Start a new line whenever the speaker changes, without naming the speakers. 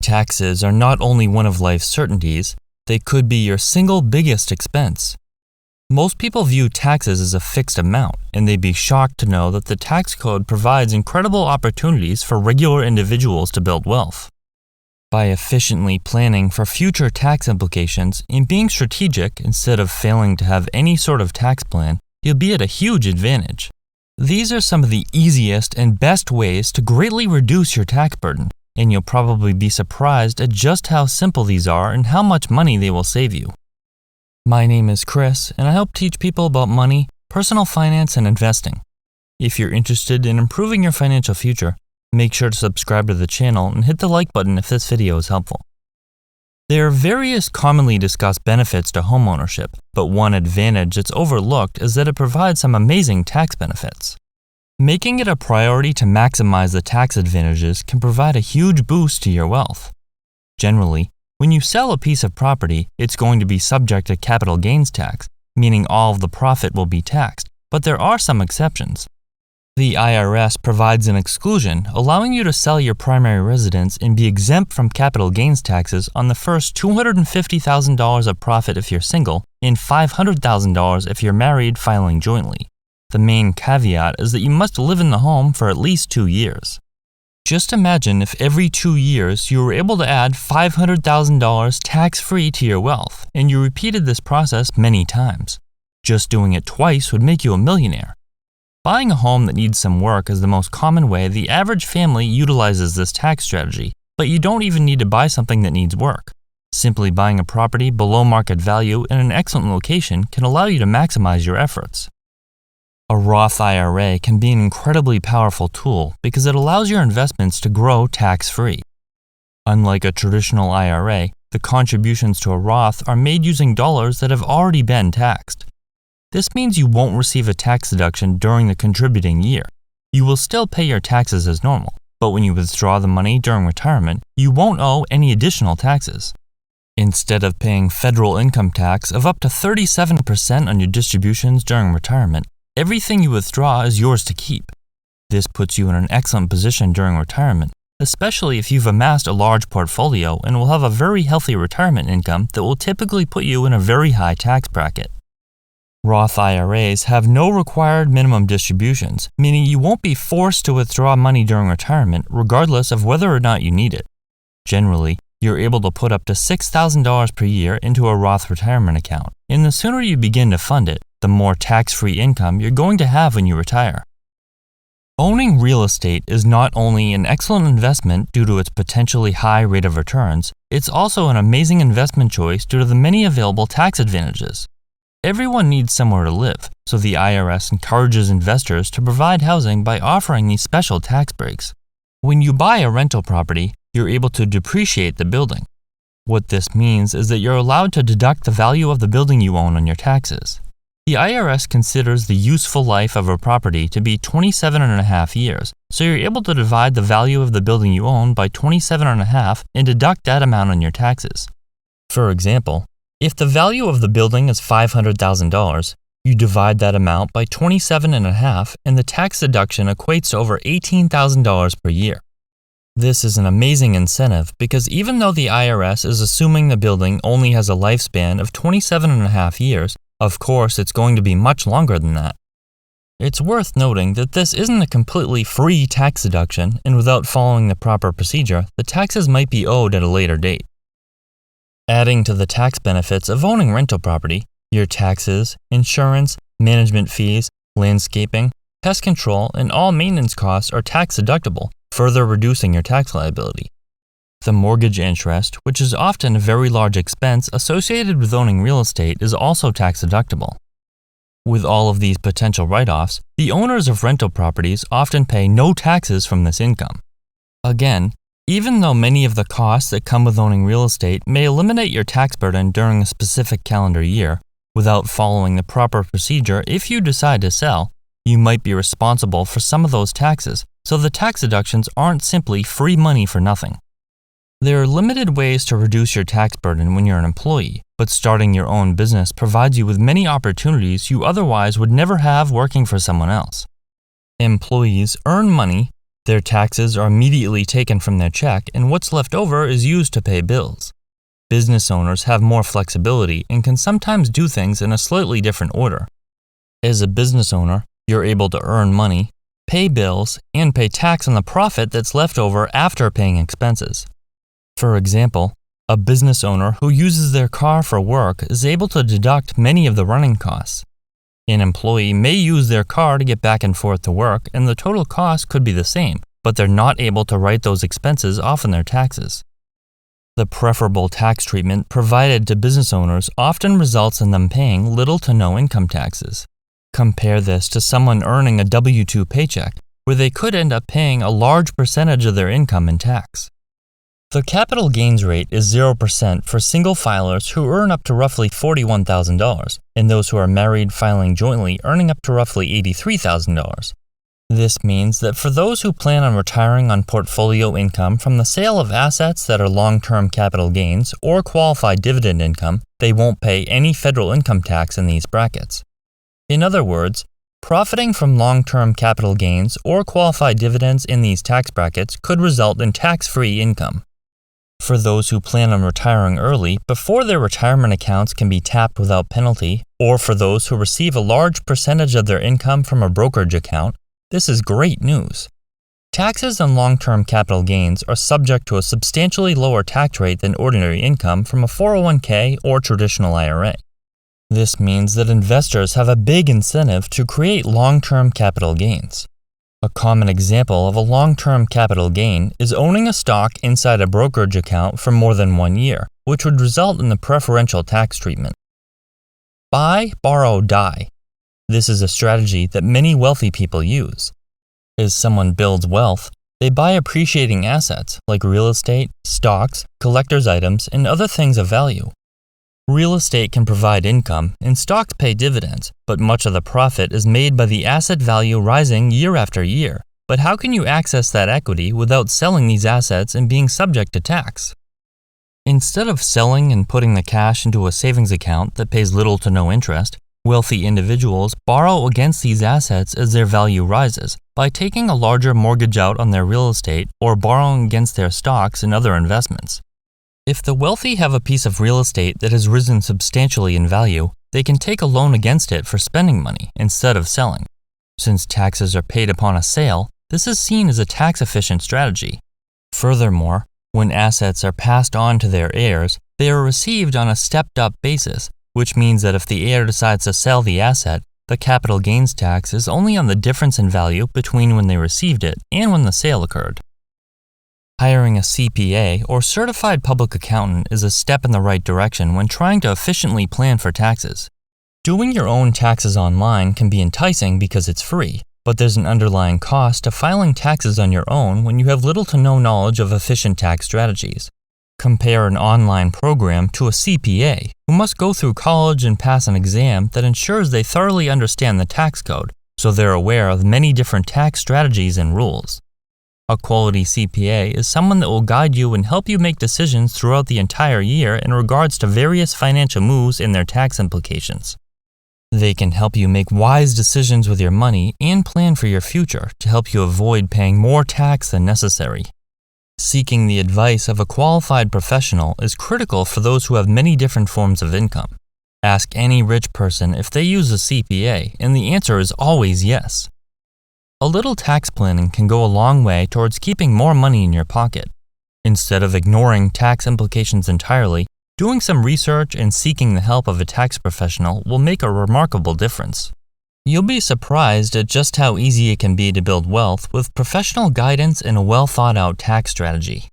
Taxes are not only one of life's certainties, they could be your single biggest expense. Most people view taxes as a fixed amount, and they'd be shocked to know that the tax code provides incredible opportunities for regular individuals to build wealth. By efficiently planning for future tax implications and being strategic instead of failing to have any sort of tax plan, you'll be at a huge advantage. These are some of the easiest and best ways to greatly reduce your tax burden, and you'll probably be surprised at just how simple these are and how much money they will save you. My name is Chris, and I help teach people about money, personal finance, and investing. If you're interested in improving your financial future, make sure to subscribe to the channel and hit the like button if this video is helpful. There are various commonly discussed benefits to homeownership, but one advantage that's overlooked is that it provides some amazing tax benefits. Making it a priority to maximize the tax advantages can provide a huge boost to your wealth. Generally, when you sell a piece of property, it's going to be subject to capital gains tax, meaning all of the profit will be taxed, but there are some exceptions. The IRS provides an exclusion allowing you to sell your primary residence and be exempt from capital gains taxes on the first $250,000 of profit if you're single and $500,000 if you're married filing jointly. The main caveat is that you must live in the home for at least 2 years. Just imagine if every 2 years you were able to add $500,000 tax-free to your wealth, and you repeated this process many times. Just doing it twice would make you a millionaire. Buying a home that needs some work is the most common way the average family utilizes this tax strategy, but you don't even need to buy something that needs work. Simply buying a property below market value in an excellent location can allow you to maximize your efforts. A Roth IRA can be an incredibly powerful tool because it allows your investments to grow tax-free. Unlike a traditional IRA, the contributions to a Roth are made using dollars that have already been taxed. This means you won't receive a tax deduction during the contributing year. You will still pay your taxes as normal, but when you withdraw the money during retirement, you won't owe any additional taxes. Instead of paying federal income tax of up to 37% on your distributions during retirement, everything you withdraw is yours to keep. This puts you in an excellent position during retirement, especially if you've amassed a large portfolio and will have a very healthy retirement income that will typically put you in a very high tax bracket. Roth IRAs have no required minimum distributions, meaning you won't be forced to withdraw money during retirement regardless of whether or not you need it. Generally, you're able to put up to $6,000 per year into a Roth retirement account, and the sooner you begin to fund it, the more tax-free income you're going to have when you retire. Owning real estate is not only an excellent investment due to its potentially high rate of returns, it's also an amazing investment choice due to the many available tax advantages. Everyone needs somewhere to live, so the IRS encourages investors to provide housing by offering these special tax breaks. When you buy a rental property, you're able to depreciate the building. What this means is that you're allowed to deduct the value of the building you own on your taxes. The IRS considers the useful life of a property to be 27.5 years, so you're able to divide the value of the building you own by 27.5 and deduct that amount on your taxes. For example, if the value of the building is $500,000, you divide that amount by 27.5 and the tax deduction equates to over $18,000 per year. This is an amazing incentive because even though the IRS is assuming the building only has a lifespan of 27.5 years, of course it's going to be much longer than that. It's worth noting that this isn't a completely free tax deduction, and without following the proper procedure, the taxes might be owed at a later date. Adding to the tax benefits of owning rental property, your taxes, insurance, management fees, landscaping, pest control, and all maintenance costs are tax deductible, further reducing your tax liability. The mortgage interest, which is often a very large expense associated with owning real estate, is also tax deductible. With all of these potential write-offs, the owners of rental properties often pay no taxes from this income. Again, even though many of the costs that come with owning real estate may eliminate your tax burden during a specific calendar year, without following the proper procedure, if you decide to sell, you might be responsible for some of those taxes, so the tax deductions aren't simply free money for nothing. There are limited ways to reduce your tax burden when you're an employee, but starting your own business provides you with many opportunities you otherwise would never have working for someone else. Employees earn money, Their taxes are immediately taken from their check, and what's left over is used to pay bills. Business owners have more flexibility and can sometimes do things in a slightly different order. As a business owner, you're able to earn money, pay bills, and pay tax on the profit that's left over after paying expenses. For example, a business owner who uses their car for work is able to deduct many of the running costs. An employee may use their car to get back and forth to work, and the total cost could be the same, but they're not able to write those expenses off in their taxes. The preferable tax treatment provided to business owners often results in them paying little to no income taxes. Compare this to someone earning a W-2 paycheck, where they could end up paying a large percentage of their income in tax. The capital gains rate is 0% for single filers who earn up to roughly $41,000, and those who are married filing jointly earning up to roughly $83,000. This means that for those who plan on retiring on portfolio income from the sale of assets that are long-term capital gains or qualified dividend income, they won't pay any federal income tax in these brackets. In other words, profiting from long-term capital gains or qualified dividends in these tax brackets could result in tax-free income. For those who plan on retiring early before their retirement accounts can be tapped without penalty, or for those who receive a large percentage of their income from a brokerage account, this is great news. Taxes on long-term capital gains are subject to a substantially lower tax rate than ordinary income from a 401k or traditional IRA. This means that investors have a big incentive to create long-term capital gains. A common example of a long-term capital gain is owning a stock inside a brokerage account for more than 1 year, which would result in the preferential tax treatment. Buy, borrow, die. This is a strategy that many wealthy people use. As someone builds wealth, they buy appreciating assets like real estate, stocks, collector's items, and other things of value. Real estate can provide income, and stocks pay dividends, but much of the profit is made by the asset value rising year after year. But how can you access that equity without selling these assets and being subject to tax? Instead of selling and putting the cash into a savings account that pays little to no interest, wealthy individuals borrow against these assets as their value rises by taking a larger mortgage out on their real estate or borrowing against their stocks and other investments. If the wealthy have a piece of real estate that has risen substantially in value, they can take a loan against it for spending money instead of selling. Since taxes are paid upon a sale, this is seen as a tax-efficient strategy. Furthermore, when assets are passed on to their heirs, they are received on a stepped-up basis, which means that if the heir decides to sell the asset, the capital gains tax is only on the difference in value between when they received it and when the sale occurred. Hiring a CPA or certified public accountant is a step in the right direction when trying to efficiently plan for taxes. Doing your own taxes online can be enticing because it's free, but there's an underlying cost to filing taxes on your own when you have little to no knowledge of efficient tax strategies. Compare an online program to a CPA who must go through college and pass an exam that ensures they thoroughly understand the tax code, so they're aware of many different tax strategies and rules. A quality CPA is someone that will guide you and help you make decisions throughout the entire year in regards to various financial moves and their tax implications. They can help you make wise decisions with your money and plan for your future to help you avoid paying more tax than necessary. Seeking the advice of a qualified professional is critical for those who have many different forms of income. Ask any rich person if they use a CPA, and the answer is always yes. A little tax planning can go a long way towards keeping more money in your pocket. Instead of ignoring tax implications entirely, doing some research and seeking the help of a tax professional will make a remarkable difference. You'll be surprised at just how easy it can be to build wealth with professional guidance and a well-thought-out tax strategy.